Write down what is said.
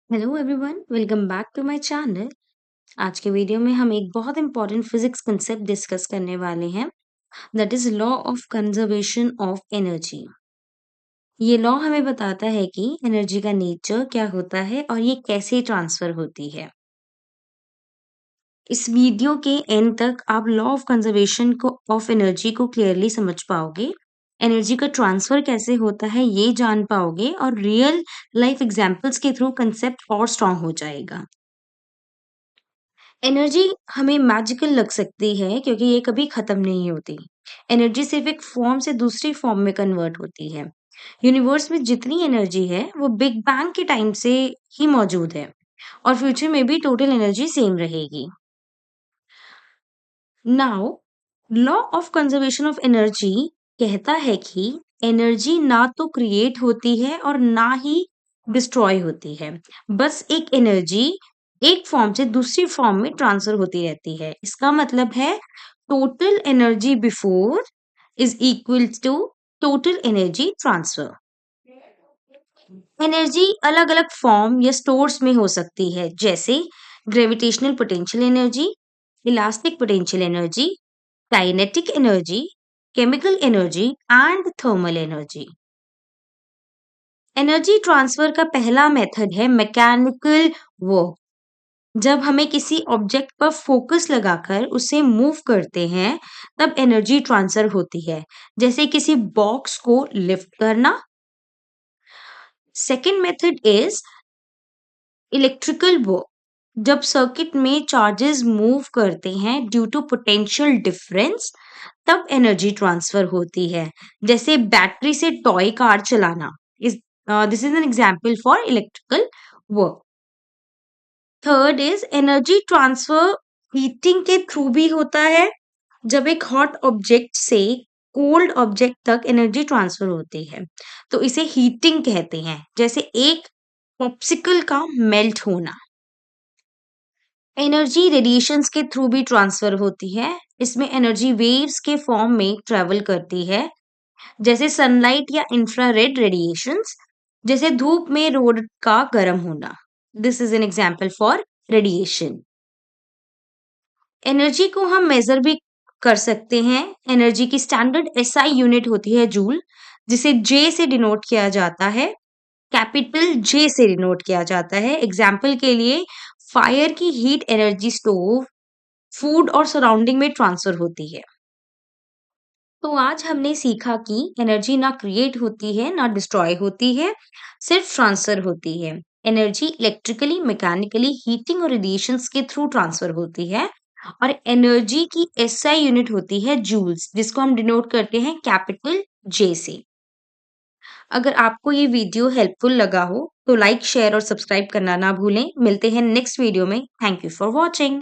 Hello everyone, welcome back to my channel. आज के video में हम एक बहुत इंपॉर्टेंट फिजिक्स कंसेप्ट डिस्कस करने वाले हैं, that is law of conservation of energy. ये लॉ हमें बताता है कि एनर्जी का नेचर क्या होता है और ये कैसे ट्रांसफर होती है। इस वीडियो के एंड तक आप लॉ ऑफ कंजर्वेशन को ऑफ एनर्जी को क्लियरली समझ पाओगे, एनर्जी का ट्रांसफर कैसे होता है ये जान पाओगे और रियल लाइफ एग्जांपल्स के थ्रू कंसेप्ट और स्ट्रांग हो जाएगा। एनर्जी हमें मैजिकल लग सकती है क्योंकि ये कभी खत्म नहीं होती। एनर्जी सिर्फ एक फॉर्म से दूसरी फॉर्म में कन्वर्ट होती है। यूनिवर्स में जितनी एनर्जी है वो बिग बैंग के टाइम से ही मौजूद है और फ्यूचर में भी टोटल एनर्जी सेम रहेगी। Now law of conservation of energy कहता है कि एनर्जी ना तो क्रिएट होती है और ना ही डिस्ट्रॉय होती है। बस एक एनर्जी एक फॉर्म से दूसरी फॉर्म में ट्रांसफर होती रहती है। इसका मतलब है total energy before is equal to total energy transfer. Energy अलग अलग फॉर्म या स्टोर्स में हो सकती है, जैसे gravitational potential energy, elastic potential energy, kinetic energy, chemical energy and thermal energy. Energy transfer का पहला मेथड है मैकेनिकल वर्क। जब हमें किसी ऑब्जेक्ट पर फोकस लगाकर उसे मूव करते हैं, तब एनर्जी ट्रांसफर होती है, जैसे किसी बॉक्स को लिफ्ट करना। Second method is electrical work. जब सर्किट में चार्जेस मूव करते हैं ड्यू टू पोटेंशियल डिफरेंस, तब एनर्जी ट्रांसफर होती है, जैसे बैटरी से टॉय कार चलाना। इस this is an example for electrical work. Third is energy transfer heating के थ्रू भी होता है। जब एक हॉट ऑब्जेक्ट से कोल्ड ऑब्जेक्ट तक एनर्जी ट्रांसफर होती है, तो इसे हीटिंग कहते हैं, जैसे एक पॉप्सिकल का मेल्ट होना। एनर्जी रेडिएशंस के थ्रू भी ट्रांसफर होती है। इसमें एनर्जी वेव्स के फॉर्म में ट्रेवल करती है, जैसे सनलाइट या इंफ्रारेड रेडिएशंस, जैसे धूप में रोड का गर्म होना। This is an example for radiation. Energy को हम मेजर भी कर सकते हैं। एनर्जी की स्टैंडर्ड एसआई यूनिट होती है जूल, जिसे जे से डिनोट किया जाता है, कैपिटल जे से डिनोट किया जाता है। एग्जाम्पल के लिए फायर की हीट एनर्जी स्टोव, फूड और सराउंडिंग में ट्रांसफर होती है। तो आज हमने सीखा कि एनर्जी ना क्रिएट होती है ना डिस्ट्रॉय होती है, सिर्फ ट्रांसफर होती है। एनर्जी इलेक्ट्रिकली, मैकेनिकली, हीटिंग और रेडिएशंस के थ्रू ट्रांसफर होती है और एनर्जी की एसआई यूनिट होती है जूल्स, जिसको हम डिनोट करते हैं कैपिटल जे से। अगर आपको ये वीडियो हेल्पफुल लगा हो तो लाइक, शेयर और सब्सक्राइब करना ना भूलें। मिलते हैं नेक्स्ट वीडियो में। Thank you for watching.